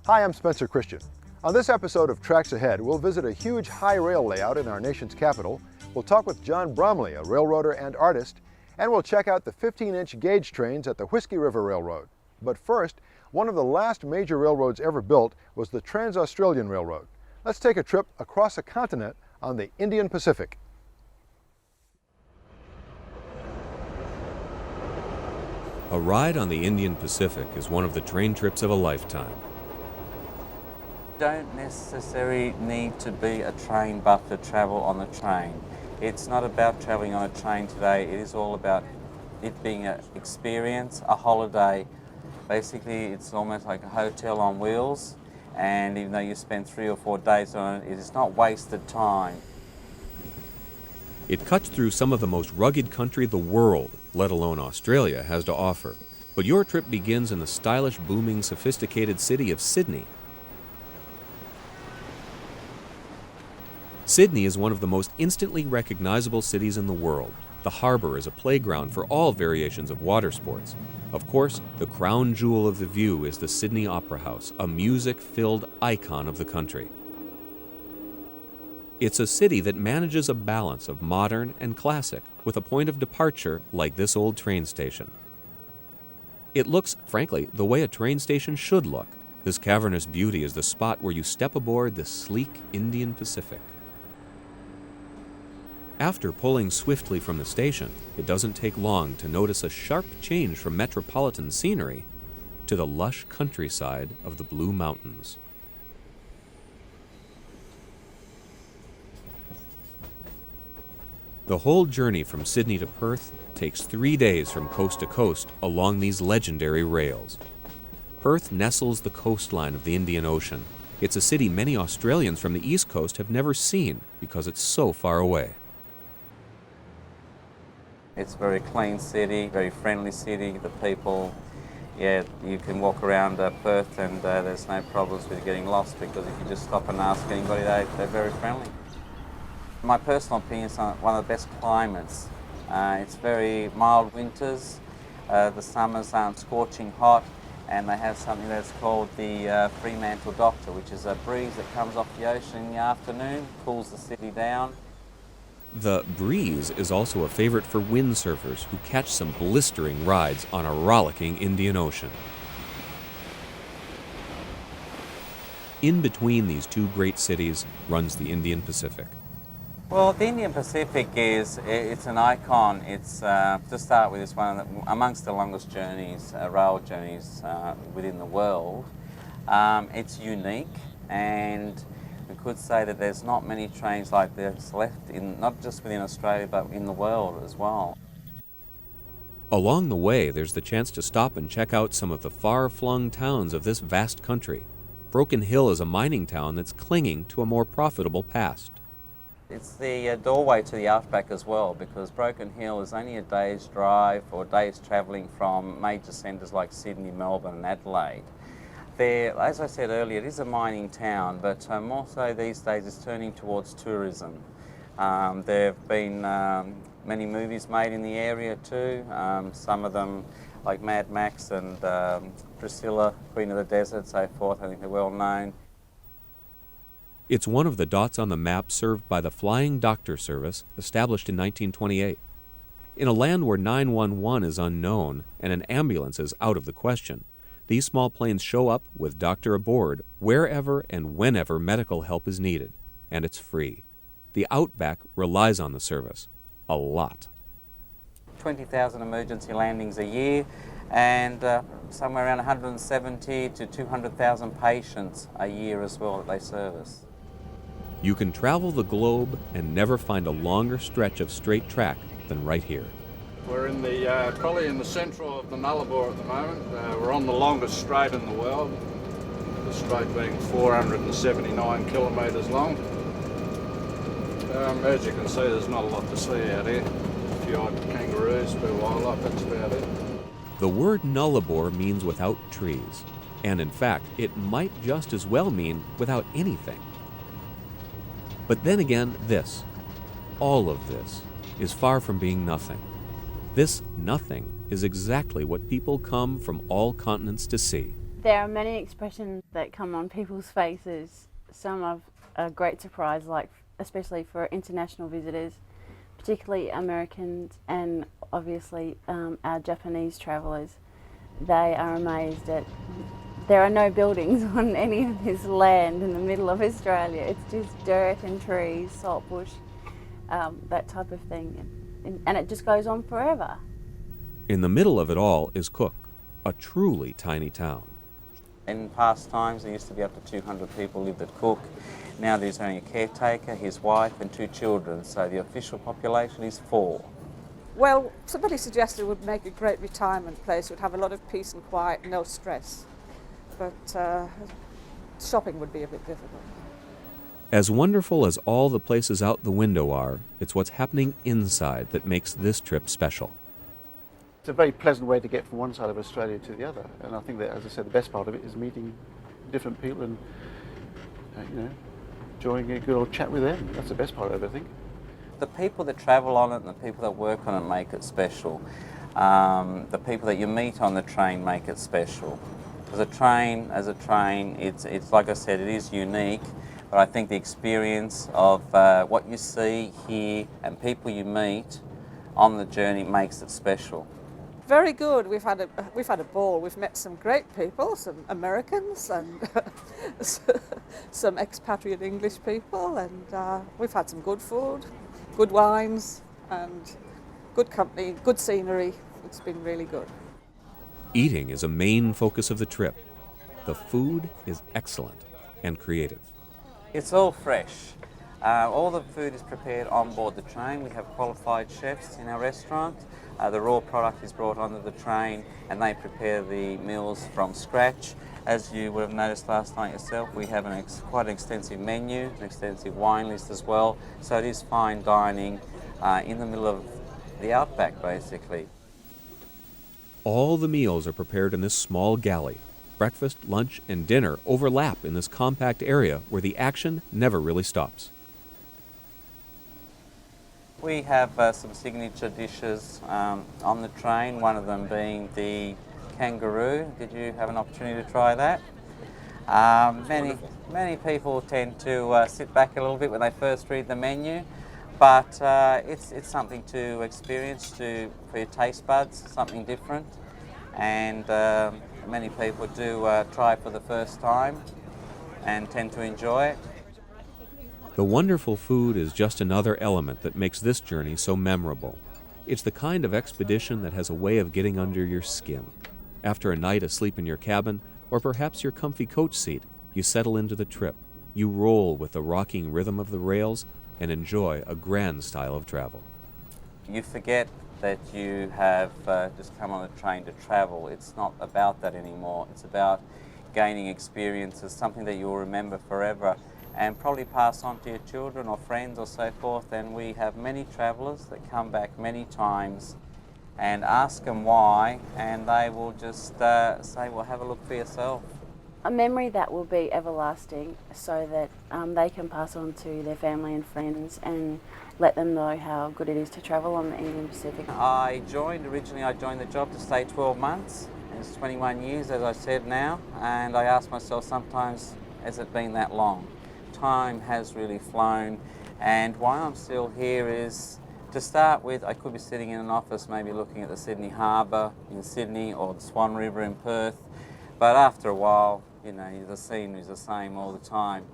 Hi, I'm Spencer Christian. On this episode of Tracks Ahead, we'll visit a huge high rail layout in our nation's capital. We'll talk with John Bromley, a railroader and artist, and we'll check out the 15-inch gauge trains at the Whiskey River Railroad. But first, one of the last major railroads ever built was the Trans-Australian Railroad. Let's take a trip across a continent on the Indian Pacific. A ride on the Indian Pacific is one of the train trips of a lifetime. Don't necessarily need to be a train buff to travel on the train. It's not about travelling on a train today, it is all about it being an experience, a holiday. Basically, it's almost like a hotel on wheels, and even though you spend 3 or 4 days on it, it is not wasted time. It cuts through some of the most rugged country the world, let alone Australia, has to offer. But your trip begins in the stylish, booming, sophisticated city of Sydney. Sydney is one of the most instantly recognizable cities in the world. The harbor is a playground for all variations of water sports. Of course, the crown jewel of the view is the Sydney Opera House, a music-filled icon of the country. It's a city that manages a balance of modern and classic, with a point of departure like this old train station. It looks, frankly, the way a train station should look. This cavernous beauty is the spot where you step aboard the sleek Indian Pacific. After pulling swiftly from the station, it doesn't take long to notice a sharp change from metropolitan scenery to the lush countryside of the Blue Mountains. The whole journey from Sydney to Perth takes 3 days from coast to coast along these legendary rails. Perth nestles the coastline of the Indian Ocean. It's a city many Australians from the East Coast have never seen because it's so far away. It's a very clean city, very friendly city. The people, you can walk around Perth and there's no problems with getting lost because if you just stop and ask anybody, they're very friendly. My personal opinion, it's one of the best climates. It's very mild winters, the summers aren't scorching hot, and they have something that's called the Fremantle Doctor, which is a breeze that comes off the ocean in the afternoon, cools the city down. The breeze is also a favorite for windsurfers who catch some blistering rides on a rollicking Indian Ocean. In between these two great cities runs the Indian Pacific. Well, the Indian Pacific it's an icon. It's, to start with, it's one of the, amongst the longest journeys, rail journeys within the world. It's unique, and we could say that there's not many trains like this left, not just within Australia, but in the world as well. Along the way, there's the chance to stop and check out some of the far-flung towns of this vast country. Broken Hill is a mining town that's clinging to a more profitable past. It's the doorway to the outback as well, because Broken Hill is only a day's drive or days travelling from major centres like Sydney, Melbourne and Adelaide. There, as I said earlier, it is a mining town, but more so these days it's turning towards tourism. There have been many movies made in the area too, some of them like Mad Max and Priscilla, Queen of the Desert, so forth. I think they're well known. It's one of the dots on the map served by the Flying Doctor Service, established in 1928. In a land where 911 is unknown and an ambulance is out of the question, these small planes show up with doctor aboard wherever and whenever medical help is needed, and it's free. The Outback relies on the service a lot. 20,000 emergency landings a year, and somewhere around 170 to 200,000 patients a year as well that they service. You can travel the globe and never find a longer stretch of straight track than right here. We're in the probably in the central of the Nullarbor at the moment. We're on the longest strait in the world, the strait being 479 kilometres long. As you can see, there's not a lot to see out here. A few odd kangaroos, a bit of wildlife, that's about it. The word Nullarbor means without trees, and in fact, it might just as well mean without anything. But then again, all of this, is far from being nothing. This nothing is exactly what people come from all continents to see. There are many expressions that come on people's faces. Some of a great surprise, like especially for international visitors, particularly Americans and obviously our Japanese travellers. They are amazed at there are no buildings on any of this land in the middle of Australia. It's just dirt and trees, salt bush, that type of thing. And it just goes on forever. In the middle of it all is Cook, a truly tiny town. In past times, there used to be up to 200 people lived at Cook. Now there's only a caretaker, his wife, and 2 children, so the official population is 4. Well, somebody suggested it would make a great retirement place. It would have a lot of peace and quiet, no stress. But shopping would be a bit difficult. As wonderful as all the places out the window are, it's what's happening inside that makes this trip special. It's a very pleasant way to get from one side of Australia to the other, and I think that, as I said, the best part of it is meeting different people and enjoying a good old chat with them. That's the best part of it, I think. The people that travel on it and the people that work on it make it special. The people that you meet on the train make it special. As a train, it's like I said, it is unique, but I think the experience of what you see, hear, and people you meet on the journey makes it special. Very good. We've had a ball. We've met some great people, some Americans and some expatriate English people, and we've had some good food, good wines, and good company, good scenery. It's been really good. Eating is a main focus of the trip. The food is excellent and creative. It's all fresh. All the food is prepared on board the train. We have qualified chefs in our restaurant. The raw product is brought onto the train and they prepare the meals from scratch. As you would have noticed last night yourself, we have quite an extensive menu, an extensive wine list as well. So it is fine dining in the middle of the outback, basically. All the meals are prepared in this small galley. Breakfast, lunch, and dinner overlap in this compact area where the action never really stops. We have some signature dishes on the train, one of them being the kangaroo. Did you have an opportunity to try that? Many people tend to sit back a little bit when they first read the menu, but it's something to experience for your taste buds, something different, and many people do try it for the first time and tend to enjoy it. The wonderful food is just another element that makes this journey so memorable. It's the kind of expedition that has a way of getting under your skin. After a night asleep in your cabin, or perhaps your comfy coach seat, you settle into the trip. You roll with the rocking rhythm of the rails and enjoy a grand style of travel. You forget that you have just come on a train to travel. It's not about that anymore. It's about gaining experiences, something that you'll remember forever and probably pass on to your children or friends or so forth. And we have many travellers that come back many times and ask them why, and they will just say, well, have a look for yourself. A memory that will be everlasting so that they can pass on to their family and friends and let them know how good it is to travel on the Indian Pacific. I joined the job to stay 12 months. It's 21 years, as I said now, and I ask myself sometimes, has it been that long? Time has really flown, and why I'm still here is, to start with, I could be sitting in an office maybe looking at the Sydney Harbour in Sydney or the Swan River in Perth, but after a while, the scenery is the same all the time.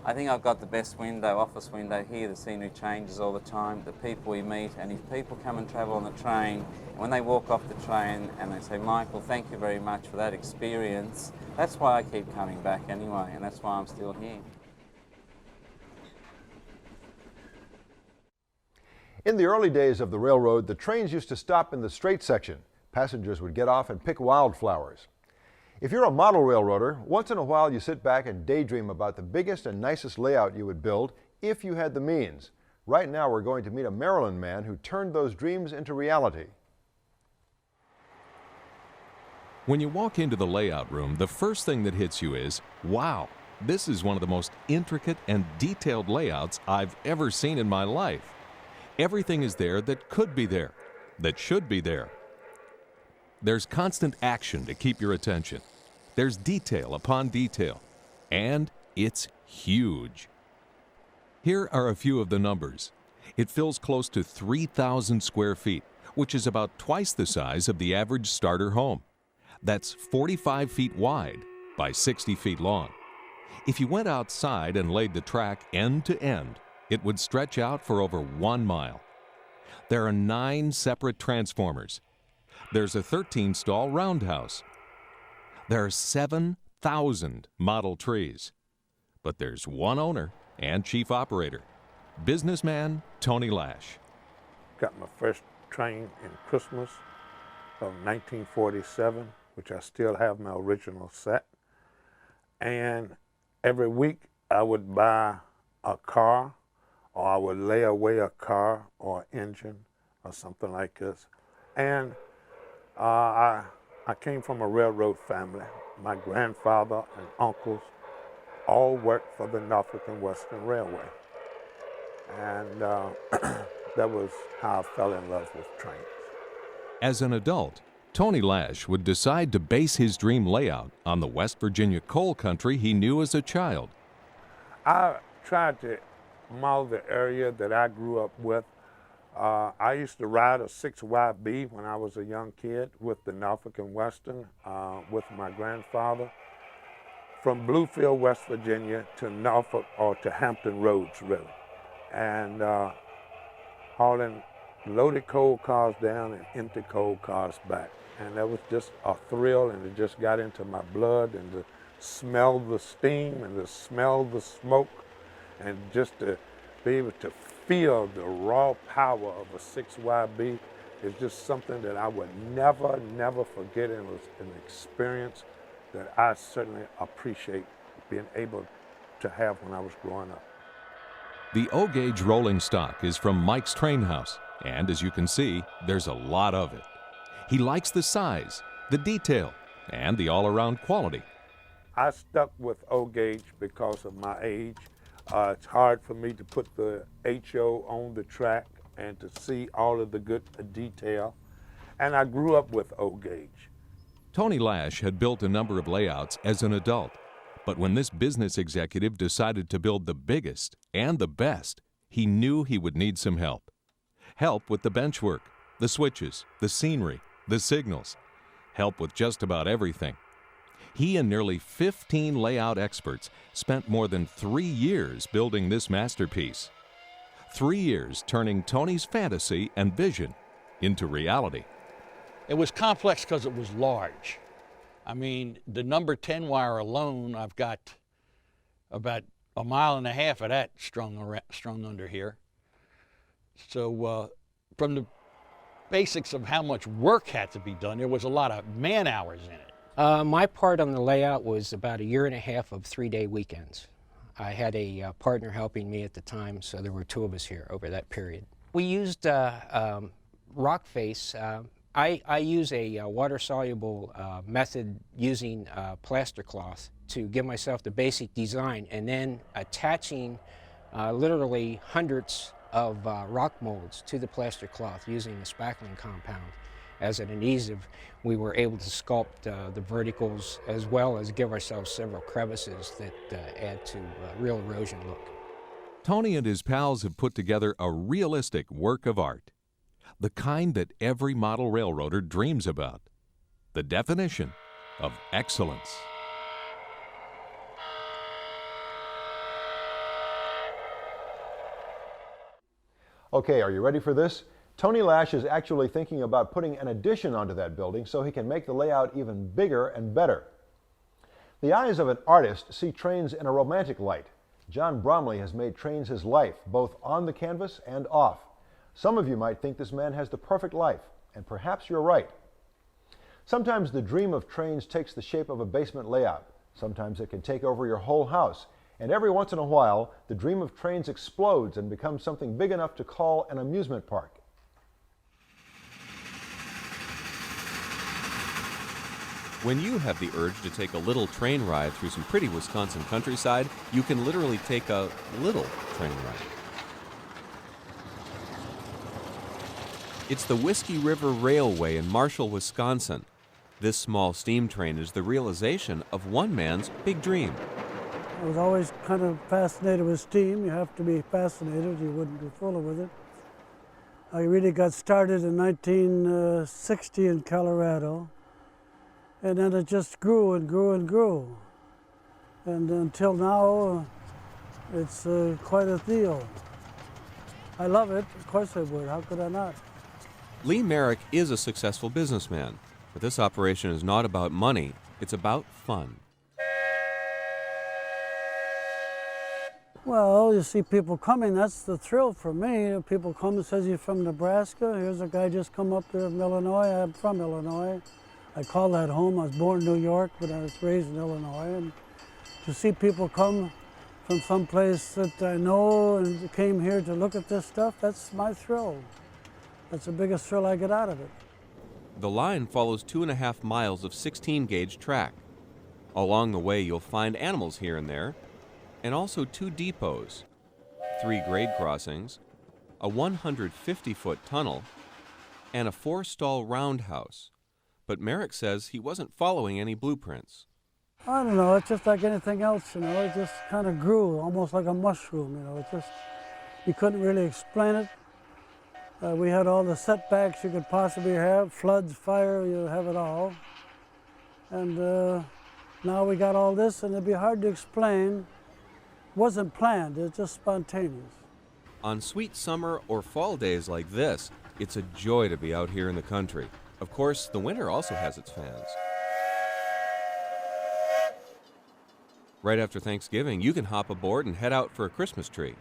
I think I've got the best office window here. The scenery changes all the time, the people we meet, and if people come and travel on the train, and when they walk off the train and they say, Michael, thank you very much for that experience, that's why I keep coming back anyway, and that's why I'm still here. In the early days of the railroad, the trains used to stop in the straight section. Passengers would get off and pick wildflowers. If you're a model railroader, once in a while you sit back and daydream about the biggest and nicest layout you would build if you had the means. Right now we're going to meet a Maryland man who turned those dreams into reality. When you walk into the layout room, the first thing that hits you is, wow, this is one of the most intricate and detailed layouts I've ever seen in my life. Everything is there that could be there, that should be there. There's constant action to keep your attention. There's detail upon detail, and it's huge. Here are a few of the numbers. It fills close to 3,000 square feet, which is about twice the size of the average starter home. That's 45 feet wide by 60 feet long. If you went outside and laid the track end to end, it would stretch out for over 1 mile. There are 9 separate transformers. There's a 13-stall roundhouse. There are 7,000 model trees. But there's one owner and chief operator, businessman Tony Lash. Got my first train in Christmas of 1947, which I still have my original set. And every week I would buy a car, or I would lay away a car or engine or something like this. And I came from a railroad family. My grandfather and uncles all worked for the Norfolk and Western Railway. And that was how I fell in love with trains. As an adult, Tony Lash would decide to base his dream layout on the West Virginia coal country he knew as a child. I tried to model the area that I grew up with. I used to ride a 6YB when I was a young kid with the Norfolk and Western with my grandfather from Bluefield, West Virginia to Norfolk or to Hampton Roads, really. And hauling loaded coal cars down and empty coal cars back. And that was just a thrill, and it just got into my blood, and to smell the steam and to smell the smoke, and just to be able to feel the raw power of a 6YB is just something that I would never, never forget. It was an experience that I certainly appreciate being able to have when I was growing up. The O-gauge rolling stock is from Mike's Train House, and as you can see, there's a lot of it. He likes the size, the detail, and the all-around quality. I stuck with O-gauge because of my age. It's hard for me to put the HO on the track and to see all of the good detail. And I grew up with O-gauge. Tony Lash had built a number of layouts as an adult, but when this business executive decided to build the biggest and the best, he knew he would need some help. Help with the bench work, the switches, the scenery, the signals. Help with just about everything. He and nearly 15 layout experts spent more than 3 years building this masterpiece. 3 years turning Tony's fantasy and vision into reality. It was complex because it was large. I mean, the number 10 wire alone, I've got about 1.5 miles of that strung under here. So from the basics of how much work had to be done, there was a lot of man hours in it. My part on the layout was about 1.5 years of 3-day weekends. I had a partner helping me at the time, so there were 2 of us here over that period. We used rock face. I use a water-soluble method using plaster cloth to give myself the basic design, and then attaching literally hundreds of rock molds to the plaster cloth using a spackling compound. As an adhesive, we were able to sculpt the verticals as well as give ourselves several crevices that add to real erosion look. Tony and his pals have put together a realistic work of art, the kind that every model railroader dreams about, the definition of excellence. Okay, are you ready for this? Tony Lash is actually thinking about putting an addition onto that building so he can make the layout even bigger and better. The eyes of an artist see trains in a romantic light. John Bromley has made trains his life, both on the canvas and off. Some of you might think this man has the perfect life, and perhaps you're right. Sometimes the dream of trains takes the shape of a basement layout. Sometimes it can take over your whole house. And every once in a while, the dream of trains explodes and becomes something big enough to call an amusement park. When you have the urge to take a little train ride through some pretty Wisconsin countryside, you can literally take a little train ride. It's the Whiskey River Railway in Marshall, Wisconsin. This small steam train is the realization of one man's big dream. I was always kind of fascinated with steam. You have to be fascinated, you wouldn't be full with it. I really got started in 1960 in Colorado, and then it just grew and grew and grew. And until now, it's quite a deal. I love it, of course I would, how could I not? Lee Merrick is a successful businessman, but this operation is not about money, it's about fun. Well, you see people coming, that's the thrill for me. People come and says, you're from Nebraska? Here's a guy just come up there from Illinois. I'm from Illinois. I call that home. I was born in New York, but I was raised in Illinois. And to see people come from someplace that I know and came here to look at this stuff, that's my thrill. That's the biggest thrill I get out of it. The line follows 2.5 miles of 16-gauge track. Along the way, you'll find animals here and there, and also 2 depots, 3 grade crossings, a 150-foot tunnel, and a 4-stall roundhouse. But Merrick says he wasn't following any blueprints. I don't know, it's just like anything else, you know, it just kind of grew, almost like a mushroom, you know, it just, you couldn't really explain it. We had all the setbacks you could possibly have, floods, fire, you have it all. And now we got all this, and it'd be hard to explain. It wasn't planned, it's just spontaneous. On sweet summer or fall days like this, it's a joy to be out here in the country. Of course, the winter also has its fans. Right after Thanksgiving, you can hop aboard and head out for a Christmas tree.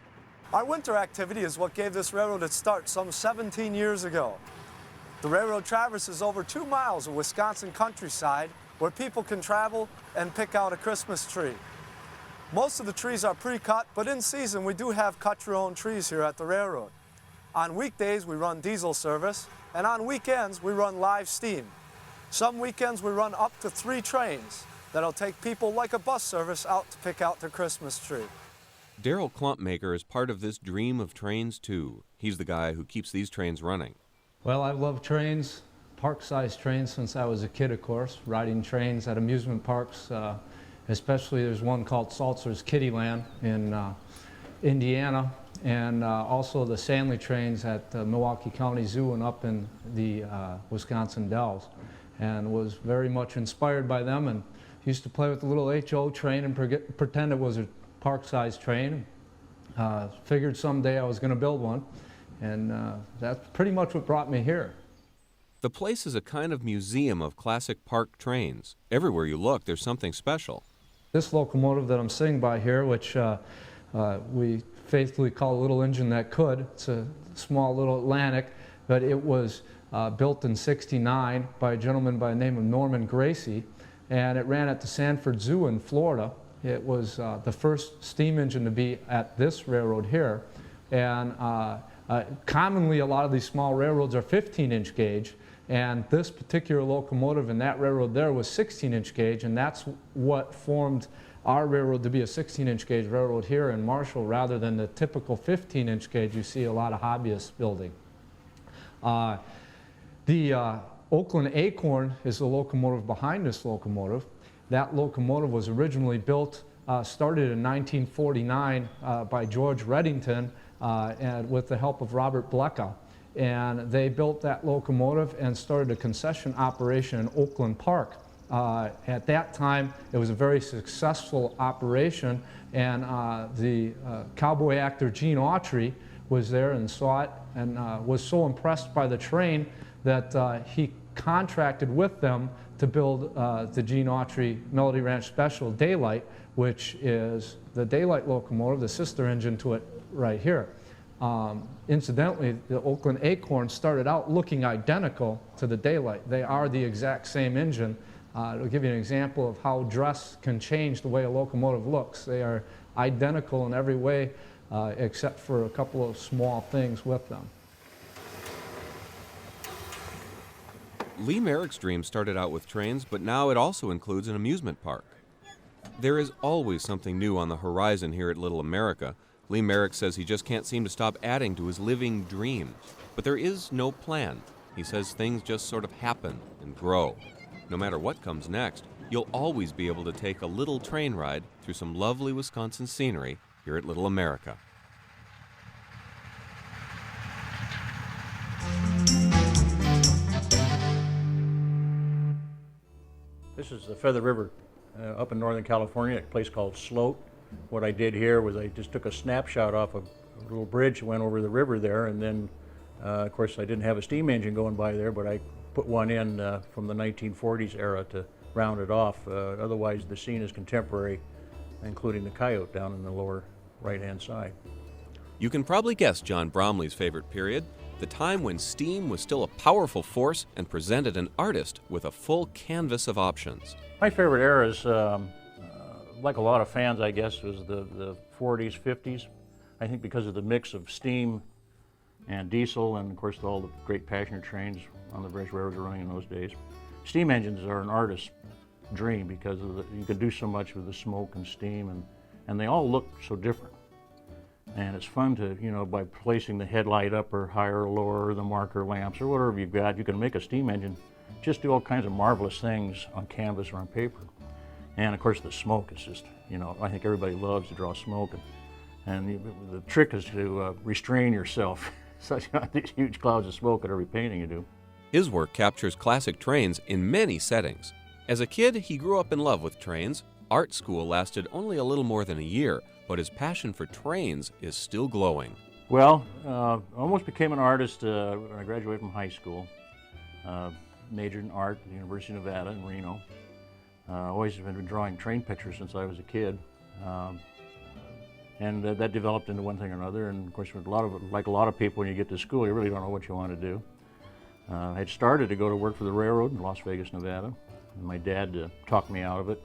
Our winter activity is what gave this railroad its start some 17 years ago. The railroad traverses over 2 miles of Wisconsin countryside where people can travel and pick out a Christmas tree. Most of the trees are pre-cut, but in season we do have cut-your-own trees here at the railroad. On weekdays we run diesel service, and on weekends we run live steam. Some weekends we run up to 3 trains that'll take people like a bus service out to pick out their Christmas tree. Darrell Klumpmaker is part of this dream of trains too. He's the guy who keeps these trains running. Well, I've loved trains, park-sized trains, since I was a kid, of course, riding trains at amusement parks. Especially there's one called Saltzer's Kittyland in Indiana, and also the Sandley trains at Milwaukee County Zoo and up in the Wisconsin Dells, and was very much inspired by them, and used to play with the little HO train and pretend it was a park-sized train. Figured someday I was going to build one, and that's pretty much what brought me here. The place is a kind of museum of classic park trains. Everywhere you look, there's something special. This locomotive that I'm sitting by here, which we faithfully call a little engine that could, it's a small little Atlantic, but it was built in '69 by a gentleman by the name of Norman Gracie, and it ran at the Sanford Zoo in Florida. It was the first steam engine to be at this railroad here, and commonly a lot of these small railroads are 15-inch gauge, and this particular locomotive in that railroad there was 16-inch gauge, and that's what formed our railroad to be a 16-inch gauge railroad here in Marshall rather than the typical 15-inch gauge you see a lot of hobbyists building. The Oakland Acorn is the locomotive behind this locomotive. That locomotive was originally built, started in 1949 by George Reddington and with the help of Robert Blecka. And they built that locomotive and started a concession operation in Oakland Park. At that time, it was a very successful operation, and the cowboy actor Gene Autry was there and saw it and was so impressed by the train that he contracted with them to build the Gene Autry Melody Ranch Special Daylight, which is the Daylight locomotive, the sister engine to it right here. Incidentally, the Oakland Acorn started out looking identical to the Daylight. They are the exact same engine. It'll give you an example of how dress can change the way a locomotive looks. They are identical in every way except for a couple of small things with them. Lee Merrick's dream started out with trains, but now it also includes an amusement park. There is always something new on the horizon here at Little America. Lee Merrick says he just can't seem to stop adding to his living dreams. But there is no plan. He says things just sort of happen and grow. No matter what comes next, you'll always be able to take a little train ride through some lovely Wisconsin scenery here at Little America. This is the Feather River up in Northern California, a place called Sloat. What I did here was I just took a snapshot off of a little bridge that went over the river there, and then of course I didn't have a steam engine going by there, but I put one in from the 1940s era to round it off. Otherwise the scene is contemporary, including the coyote down in the lower right-hand side. You can probably guess John Bromley's favorite period, the time when steam was still a powerful force and presented an artist with a full canvas of options. My favorite era is, like a lot of fans I guess, was the 40s, 50s. I think because of the mix of steam and diesel, and of course all the great passenger trains on the British railroads were running in those days. Steam engines are an artist's dream because of you can do so much with the smoke and steam, and they all look so different. And it's fun to, you know, by placing the headlight up or higher or lower, or the marker lamps or whatever you've got, you can make a steam engine just do all kinds of marvelous things on canvas or on paper. And of course the smoke is just, you know, I think everybody loves to draw smoke. And the trick is to restrain yourself such these huge clouds of smoke at every painting you do. His work captures classic trains in many settings. As a kid, he grew up in love with trains. Art school lasted only a little more than a year, but his passion for trains is still glowing. Well, almost became an artist when I graduated from high school. Majored in art at the University of Nevada in Reno. Always been drawing train pictures since I was a kid. And that developed into one thing or another. And of course, with like a lot of people, when you get to school, you really don't know what you want to do. I had started to go to work for the railroad in Las Vegas, Nevada. And my dad talked me out of it.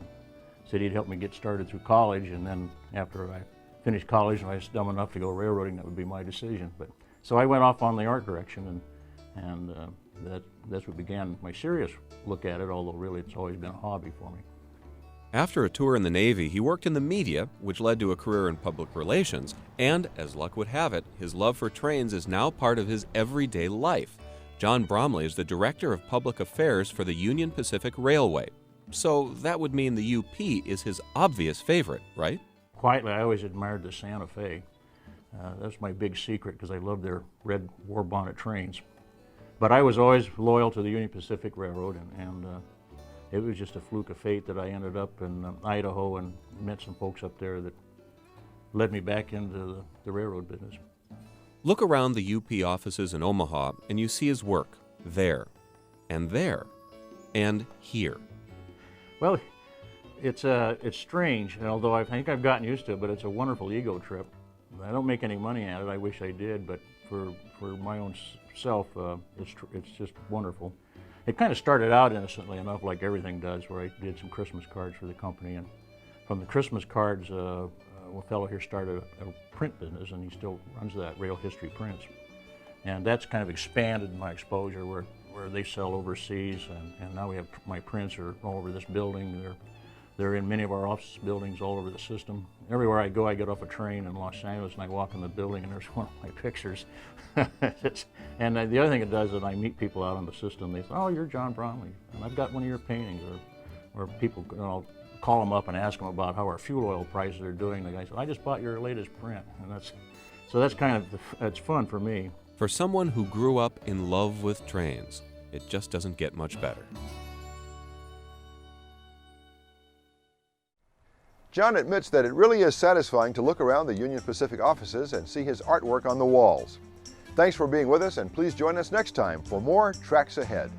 Said he'd help me get started through college, and then after I finished college and I was dumb enough to go railroading, that would be my decision. But so I went off on the art direction, and that's what began my serious look at it, although really it's always been a hobby for me. After a tour in the Navy, he worked in the media, which led to a career in public relations, and, as luck would have it, his love for trains is now part of his everyday life. John Bromley is the Director of Public Affairs for the Union Pacific Railway. So that would mean the UP is his obvious favorite, right? Quietly, I always admired the Santa Fe. That's my big secret because I love their red war bonnet trains. But I was always loyal to the Union Pacific Railroad, and it was just a fluke of fate that I ended up in Idaho and met some folks up there that led me back into the railroad business. Look around the UP offices in Omaha and you see his work there, and here. Well, it's strange, and although I think I've gotten used to it, but it's a wonderful ego trip. I don't make any money at it. I wish I did, but for my own self, it's just wonderful. It kind of started out innocently enough, like everything does, where I did some Christmas cards for the company, and from the Christmas cards, a fellow here started a print business, and he still runs that, Rail History Prints. And that's kind of expanded my exposure where they sell overseas, and now we have my prints are all over this building. They're in many of our office buildings all over the system. Everywhere I go, I get off a train in Los Angeles and I walk in the building and there's one of my pictures. And the other thing it does is I meet people out on the system. They say, "Oh, you're John Bromley, and I've got one of your paintings." Or people, you know, call them up and ask them about how our fuel oil prices are doing. The guy said, "I just bought your latest print," and that's kind of it's fun for me. For someone who grew up in love with trains, it just doesn't get much better. John admits that it really is satisfying to look around the Union Pacific offices and see his artwork on the walls. Thanks for being with us, and please join us next time for more Tracks Ahead.